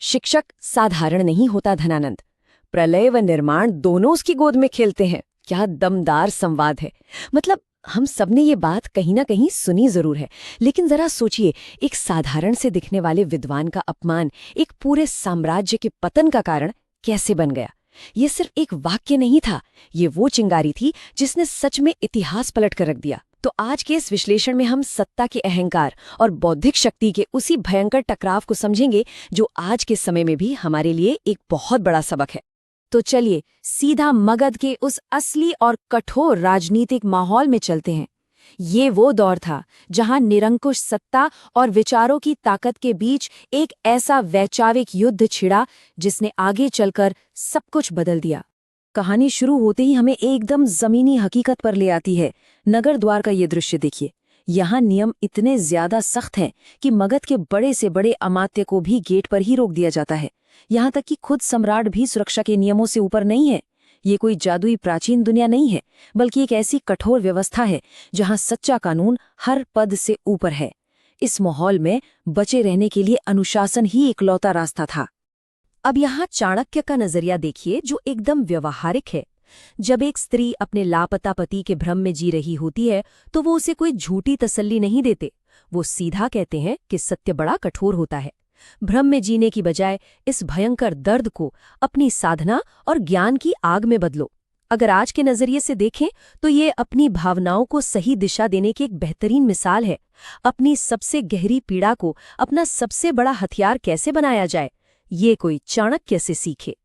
शिक्षक साधारण नहीं होता धनानंद। प्रलय व निर्माण दोनों उसकी गोद में खेलते हैं। क्या दमदार संवाद है। मतलब हम सबने ये बात कहीं ना कहीं सुनी जरूर है, लेकिन जरा सोचिए, एक साधारण से दिखने वाले विद्वान का अपमान एक पूरे साम्राज्य के पतन का कारण कैसे बन गया। ये सिर्फ एक वाक्य नहीं था, ये वो चिंगारी थी जिसने सच में इतिहास पलट कर रख दिया। तो आज के इस विश्लेषण में हम सत्ता के अहंकार और बौद्धिक शक्ति के उसी भयंकर टकराव को समझेंगे जो आज के समय में भी हमारे लिए एक बहुत बड़ा सबक है। तो चलिए सीधा मगध के उस असली और कठोर राजनीतिक माहौल में चलते हैं। ये वो दौर था जहां निरंकुश सत्ता और विचारों की ताकत के बीच एक ऐसा वैचारिक युद्ध छिड़ा जिसने आगे चलकर सब कुछ बदल दिया। कहानी शुरू होते ही हमें एकदम जमीनी हकीकत पर ले आती है। नगर द्वार का ये दृश्य देखिए। यहाँ नियम इतने ज्यादा सख्त हैं कि मगध के बड़े से बड़े अमात्य को भी गेट पर ही रोक दिया जाता है। यहाँ तक कि खुद सम्राट भी सुरक्षा के नियमों से ऊपर नहीं है। ये कोई जादुई प्राचीन दुनिया नहीं है, बल्कि एक ऐसी कठोर व्यवस्था है जहाँ सच्चा कानून हर पद से ऊपर है। इस माहौल में बचे रहने के लिए अनुशासन ही इकलौता रास्ता था। अब यहाँ चाणक्य का नजरिया देखिए, जो एकदम व्यवहारिक है। जब एक स्त्री अपने लापता पति के भ्रम में जी रही होती है तो वो उसे कोई झूठी तसल्ली नहीं देते। वो सीधा कहते हैं कि सत्य बड़ा कठोर होता है। भ्रम में जीने की बजाय इस भयंकर दर्द को अपनी साधना और ज्ञान की आग में बदलो। अगर आज के नजरिए से देखें तो ये अपनी भावनाओं को सही दिशा देने की एक बेहतरीन मिसाल है। अपनी सबसे गहरी पीड़ा को अपना सबसे बड़ा हथियार कैसे बनाया जाए, ये कोई चाणक्य से सीखे।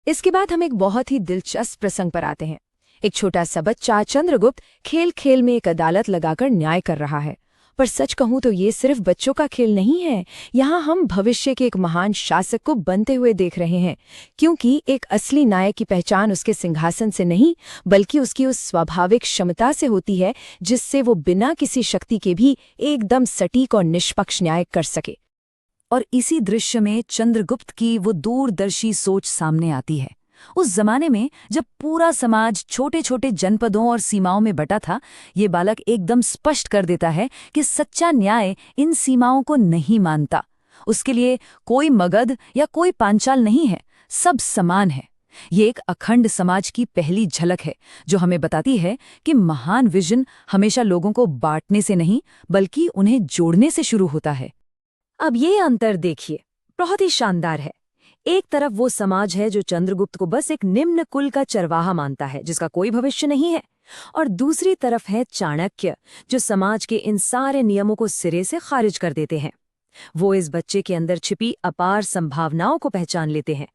इसके बाद हम एक बहुत ही दिलचस्प प्रसंग पर आते हैं। एक छोटा सा बच्चा चंद्रगुप्त खेल खेल में एक अदालत लगाकर न्याय कर रहा है। पर सच कहूं तो ये सिर्फ बच्चों का खेल नहीं है। यहाँ हम भविष्य के एक महान शासक को बनते हुए देख रहे हैं, क्योंकि एक असली नायक की पहचान उसके सिंहासन से नहीं, बल्कि उसकी उस स्वाभाविक क्षमता से होती है जिससे वो बिना किसी शक्ति के भी एकदम सटीक और निष्पक्ष न्याय कर सके। और इसी दृश्य में चंद्रगुप्त की वो दूरदर्शी सोच सामने आती है। उस जमाने में जब पूरा समाज छोटे छोटे जनपदों और सीमाओं में बटा था, ये बालक एकदम स्पष्ट कर देता है कि सच्चा न्याय इन सीमाओं को नहीं मानता। उसके लिए कोई मगध या कोई पांचाल नहीं है, सब समान है। ये एक अखंड समाज की पहली झलक है जो हमें बताती है कि महान विजन हमेशा लोगों को बांटने से नहीं, बल्कि उन्हें जोड़ने से शुरू होता है। अब ये अंतर देखिए, बहुत ही शानदार है। एक तरफ वो समाज है जो चंद्रगुप्त को बस एक निम्न कुल का चरवाहा मानता है, जिसका कोई भविष्य नहीं है, और दूसरी तरफ है चाणक्य, जो समाज के इन सारे नियमों को सिरे से खारिज कर देते हैं। वो इस बच्चे के अंदर छिपी अपार संभावनाओं को पहचान लेते हैं।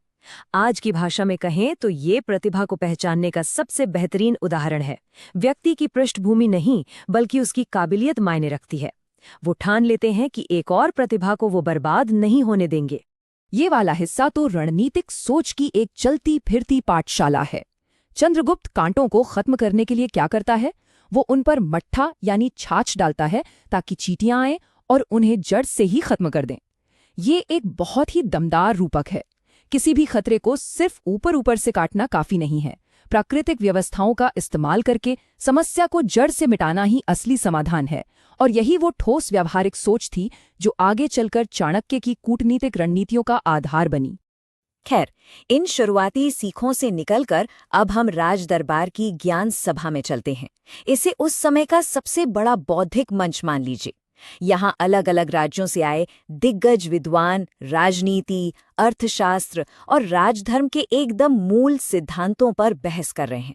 आज की भाषा में कहें तो ये प्रतिभा को पहचानने का सबसे बेहतरीन उदाहरण है। व्यक्ति की पृष्ठभूमि नहीं, बल्कि उसकी काबिलियत मायने रखती है। वो ठान लेते हैं कि एक और प्रतिभा को वो बर्बाद नहीं होने देंगे। ये वाला हिस्सा तो रणनीतिक सोच की एक चलती फिरती पाठशाला है। चंद्रगुप्त कांटों को खत्म करने के लिए क्या करता है? वो उन पर मट्ठा यानी छाछ डालता है ताकि चींटियां आएं और उन्हें जड़ से ही खत्म कर दें। ये एक बहुत ही दमदार रूपक है। किसी भी खतरे को सिर्फ ऊपर ऊपर से काटना काफी नहीं है। प्राकृतिक व्यवस्थाओं का इस्तेमाल करके समस्या को जड़ से मिटाना ही असली समाधान है। और यही वो ठोस व्यावहारिक सोच थी जो आगे चलकर चाणक्य की कूटनीतिक रणनीतियों का आधार बनी। खैर, इन शुरुआती सीखों से निकलकर अब हम राज दरबार की ज्ञान सभा में चलते हैं। इसे उस समय का सबसे बड़ा बौद्धिक मंच मान लीजिए। यहाँ अलग अलग राज्यों से आए दिग्गज विद्वान राजनीति, अर्थशास्त्र और राजधर्म के एकदम मूल सिद्धांतों पर बहस कर रहे हैं।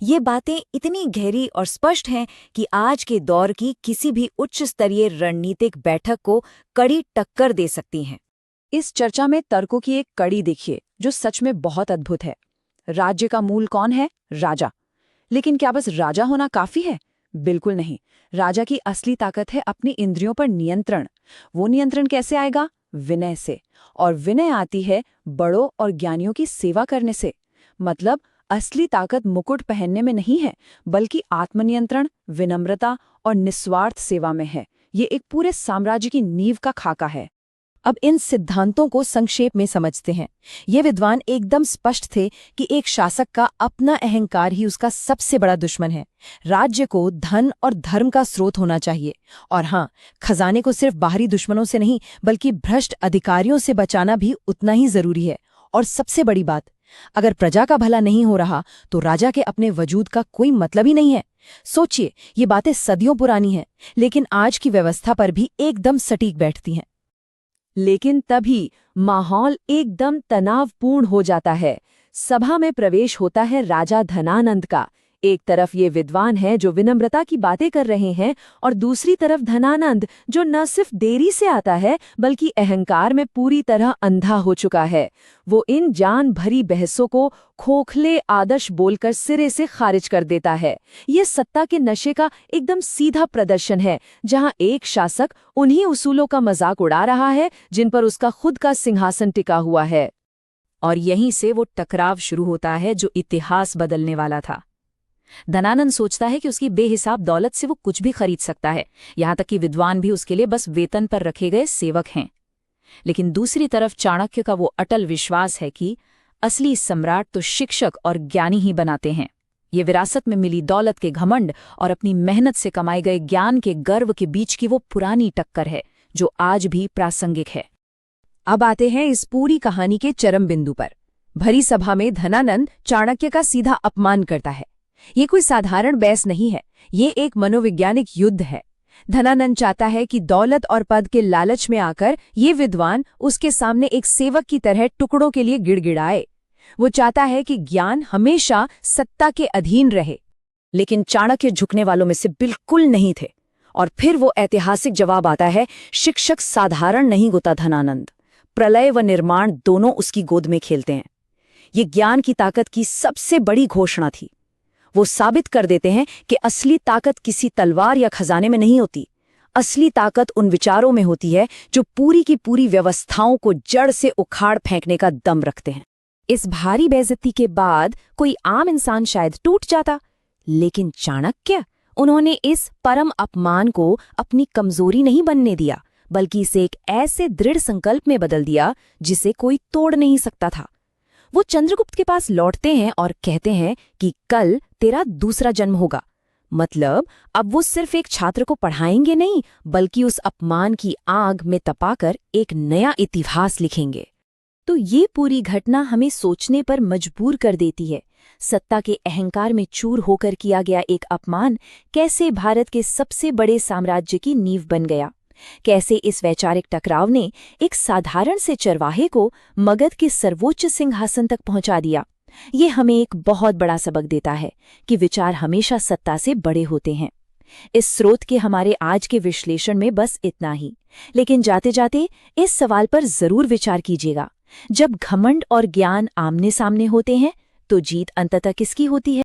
ये बातें इतनी गहरी और स्पष्ट हैं कि आज के दौर की किसी भी उच्च स्तरीय रणनीतिक बैठक को कड़ी टक्कर दे सकती हैं। इस चर्चा में तर्कों की एक कड़ी देखिए जो सच में बहुत अद्भुत है। राज्य का मूल कौन है? राजा। लेकिन क्या बस राजा होना काफी है? बिल्कुल नहीं। राजा की असली ताकत है अपनी इंद्रियों पर नियंत्रण। वो नियंत्रण कैसे आएगा? विनय से। और विनय आती है बड़ों और ज्ञानियों की सेवा करने से। मतलब असली ताकत मुकुट पहनने में नहीं है, बल्कि आत्मनियंत्रण, विनम्रता और निस्वार्थ सेवा में है। ये एक पूरे साम्राज्य की नींव का खाका है। अब इन सिद्धांतों को संक्षेप में समझते हैं। ये विद्वान एकदम स्पष्ट थे कि एक शासक का अपना अहंकार ही उसका सबसे बड़ा दुश्मन है। राज्य को धन और धर्म का स्रोत होना चाहिए, और हाँ, खजाने को सिर्फ बाहरी दुश्मनों से नहीं बल्कि भ्रष्ट अधिकारियों से बचाना भी उतना ही जरूरी है। और सबसे बड़ी बात, अगर प्रजा का भला नहीं हो रहा तो राजा के अपने वजूद का कोई मतलब ही नहीं है। सोचिए, ये बातें सदियों पुरानी हैं, लेकिन आज की व्यवस्था पर भी एकदम सटीक बैठती हैं। लेकिन तभी माहौल एकदम तनावपूर्ण हो जाता है। सभा में प्रवेश होता है राजा धनानंद का। एक तरफ ये विद्वान है जो विनम्रता की बातें कर रहे हैं, और दूसरी तरफ धनानंद जो न सिर्फ देरी से आता है बल्कि अहंकार में पूरी तरह अंधा हो चुका है। वो इन जान भरी बहसों को खोखले आदर्श बोलकर सिरे से खारिज कर देता है। ये सत्ता के नशे का एकदम सीधा प्रदर्शन है, जहां एक शासक उन्हीं उसूलों का मजाक उड़ा रहा है जिन पर उसका खुद का सिंहासन टिका हुआ है। और यहीं से वो टकराव शुरू होता है जो इतिहास बदलने वाला था। धनानंद सोचता है कि उसकी बेहिसाब दौलत से वो कुछ भी खरीद सकता है, यहां तक कि विद्वान भी उसके लिए बस वेतन पर रखे गए सेवक हैं। लेकिन दूसरी तरफ चाणक्य का वो अटल विश्वास है कि असली सम्राट तो शिक्षक और ज्ञानी ही बनाते हैं। ये विरासत में मिली दौलत के घमंड और अपनी मेहनत से कमाए गए ज्ञान के गर्व के बीच की वो पुरानी टक्कर है जो आज भी प्रासंगिक है। अब आते हैं इस पूरी कहानी के चरम बिंदु पर। भरी सभा में धनानंद चाणक्य का सीधा अपमान करता है। ये कोई साधारण बहस नहीं है, ये एक मनोवैज्ञानिक युद्ध है। धनानंद चाहता है कि दौलत और पद के लालच में आकर ये विद्वान उसके सामने एक सेवक की तरह टुकड़ों के लिए गिड़गिड़ाए। वो चाहता है कि ज्ञान हमेशा सत्ता के अधीन रहे। लेकिन चाणक्य झुकने वालों में से बिल्कुल नहीं थे। और फिर वो ऐतिहासिक जवाब आता है, शिक्षक साधारण नहीं होता धनानंद, प्रलय व निर्माण दोनों उसकी गोद में खेलते हैं। ये ज्ञान की ताकत की सबसे बड़ी घोषणा थी। वो साबित कर देते हैं कि असली ताकत किसी तलवार या खजाने में नहीं होती। असली ताकत उन विचारों में होती है जो पूरी की पूरी व्यवस्थाओं को जड़ से उखाड़ फेंकने का दम रखते हैं। इस भारी बेइज्जती के बाद कोई आम इंसान शायद टूट जाता, लेकिन चाणक्य, उन्होंने इस परम अपमान को अपनी कमजोरी नहीं बनने दिया, बल्कि इसे एक ऐसे दृढ़ संकल्प में बदल दिया जिसे कोई तोड़ नहीं सकता था। वो चंद्रगुप्त के पास लौटते हैं और कहते हैं कि कल तेरा दूसरा जन्म होगा। मतलब अब वो सिर्फ एक छात्र को पढ़ाएंगे नहीं, बल्कि उस अपमान की आग में तपाकर एक नया इतिहास लिखेंगे। तो ये पूरी घटना हमें सोचने पर मजबूर कर देती है। सत्ता के अहंकार में चूर होकर किया गया एक अपमान कैसे भारत के सबसे बड़े साम्राज्य की नींव बन गया। कैसे इस वैचारिक टकराव ने एक साधारण से चरवाहे को मगध के सर्वोच्च सिंहासन तक पहुंचा दिया। ये हमें एक बहुत बड़ा सबक देता है कि विचार हमेशा सत्ता से बड़े होते हैं। इस स्रोत के हमारे आज के विश्लेषण में बस इतना ही, लेकिन जाते जाते इस सवाल पर जरूर विचार कीजिएगा, जब घमंड और ज्ञान आमने सामने होते हैं तो जीत अंततः किसकी होती है?